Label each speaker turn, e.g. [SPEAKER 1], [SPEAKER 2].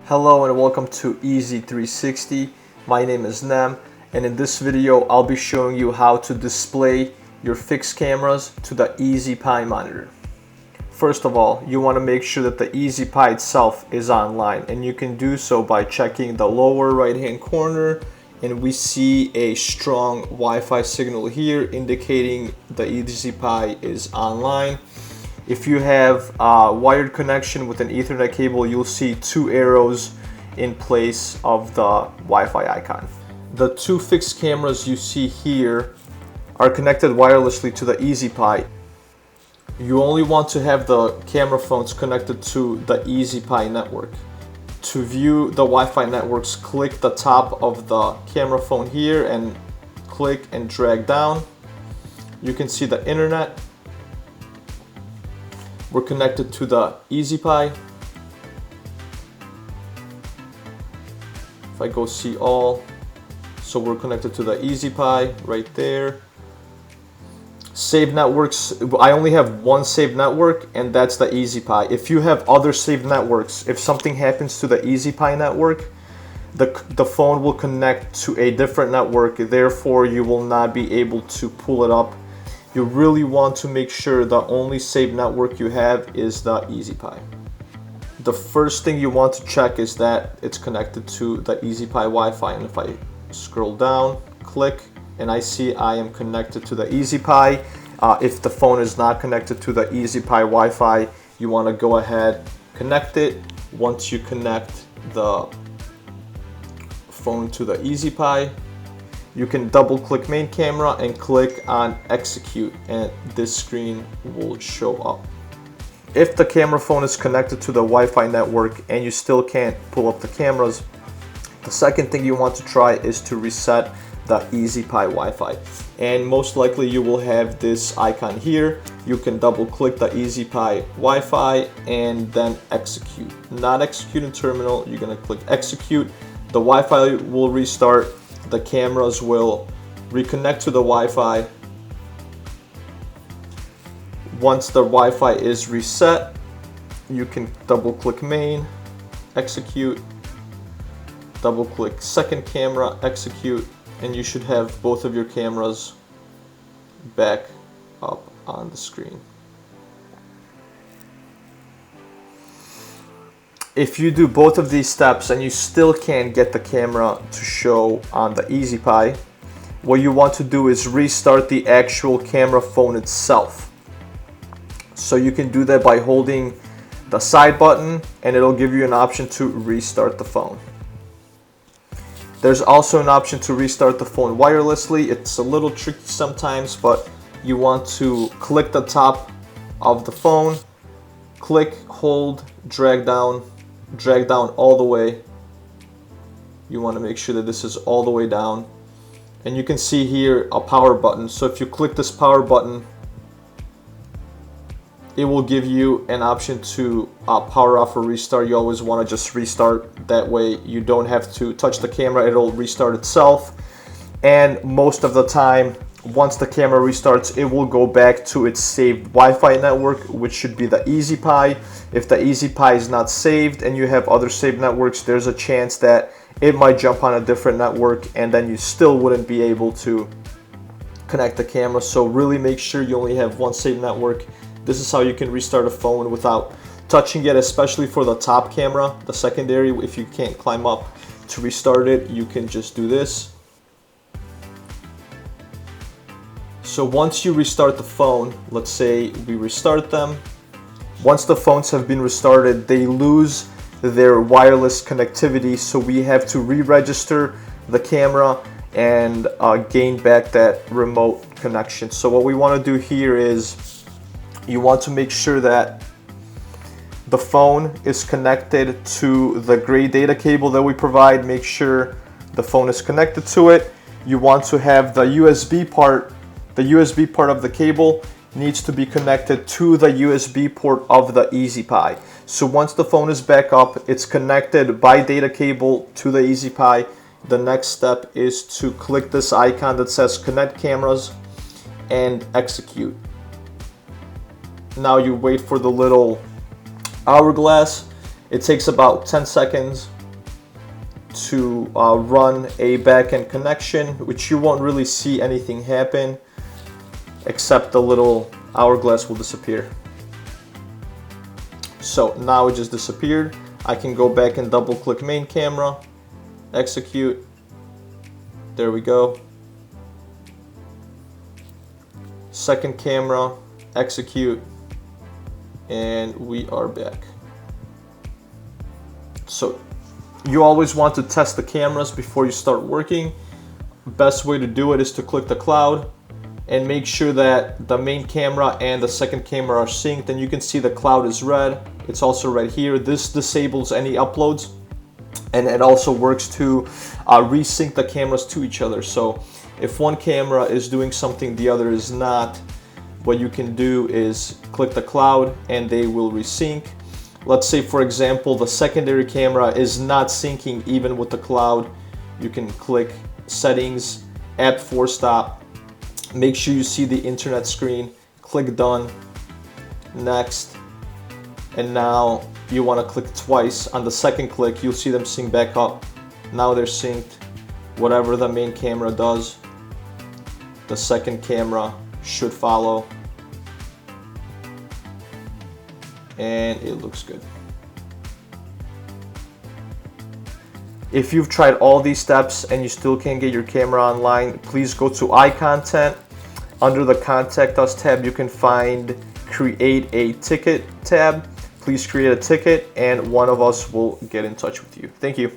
[SPEAKER 1] Hello and welcome to EZ360. My name is Nem, and in this video I'll be showing you how to display your fixed cameras to the EZPi monitor. First of all, you want to make sure that the EZPi itself is online, and you can do so by checking the lower right hand corner, and we see a strong Wi-Fi signal here indicating the EZPi is online. If you have a wired connection with an Ethernet cable, you'll see two arrows in place of the Wi-Fi icon. The two fixed cameras you see here are connected wirelessly to the EZPi. You only want to have the camera phones connected to the EZPi network. To view the Wi-Fi networks, click the top of the camera phone here and click and drag down. You can see the internet. We're connected to the EZPi. If I go see all, so we're connected to the EZPi right there. Saved networks, I only have one saved network, and that's the EZPi. If you have other saved networks, if something happens to the EZPi network, the phone will connect to a different network, therefore you will not be able to pull it up. You really want to make sure the only saved network you have is the EZPi. The first thing you want to check is that it's connected to the EZPi Wi-Fi, and if I scroll down, click, and I see I am connected to the EZPi. If the phone is not connected to the EZPi Wi-Fi, you want to go ahead, connect it. Once you connect the phone to the EZPi, you can double click main camera and click on execute, and this screen will show up. If the camera phone is connected to the Wi-Fi network and you still can't pull up the cameras, the second thing you want to try is to reset the EZPi Wi-Fi, and most likely you will have this icon here. You can double click the EZPi Wi-Fi and then execute. Not execute in terminal, you're going to click execute. The Wi-Fi will restart. The cameras will reconnect to the Wi-Fi. Once the Wi-Fi is reset, you can double click main, execute, double click second camera, execute, and you should have both of your cameras back up on the screen. If you do both of these steps and you still can't get the camera to show on the EZPi, what you want to do is restart the actual camera phone itself. So you can do that by holding the side button, and it'll give you an option to restart the phone. There's also an option to restart the phone wirelessly. It's a little tricky sometimes, but you want to click the top of the phone, click, hold, drag down all the way. You want to make sure that this is all the way down, and you can see here a power button. So if you click this power button, it will give you an option to power off or restart. You always want to just restart, that way you don't have to touch the camera, it'll restart itself. And most of the time, once the camera restarts, it will go back to its saved Wi-Fi network, which should be the EZPi. If the EZPi is not saved and you have other saved networks, there's a chance that it might jump on a different network, and then you still wouldn't be able to connect the camera. So really make sure you only have one saved network. This is how you can restart a phone without touching it, especially for the top camera. The secondary, if you can't climb up to restart it, you can just do this. So once you restart the phone, let's say we restart them, once the phones have been restarted, they lose their wireless connectivity, so we have to re-register the camera and gain back that remote connection. So what we want to do here is you want to make sure that the phone is connected to the gray data cable that we provide. Make sure the phone is connected to it. You want to have the USB part. The USB part of the cable needs to be connected to the USB port of the EZPi. So once the phone is back up, it's connected by data cable to the EZPi. The next step is to click this icon that says connect cameras and execute. Now you wait for the little hourglass. It takes about 10 seconds to run a backend connection, which you won't really see anything happen except the little hourglass will disappear. So now it just disappeared. I can go back and double click main camera, execute. There we go. Second camera, execute, and we are back. So you always want to test the cameras before you start working. Best way to do it is to click the cloud and make sure that the main camera and the second camera are synced, and you can see the cloud is red. It's also red here. This disables any uploads, and it also works to resync the cameras to each other. So if one camera is doing something the other is not, what you can do is click the cloud and they will resync. Let's say, for example, the secondary camera is not syncing even with the cloud. You can click settings, add force stop, make sure you see the internet screen, click done, next, and now you want to click twice. On the second click, you'll see them sync back up. Now they're synced. Whatever the main camera does, the second camera should follow, and it looks good. If you've tried all these steps and you still can't get your camera online, please go to iContent. Under the Contact Us tab, you can find Create a Ticket tab. Please create a ticket and one of us will get in touch with you. Thank you.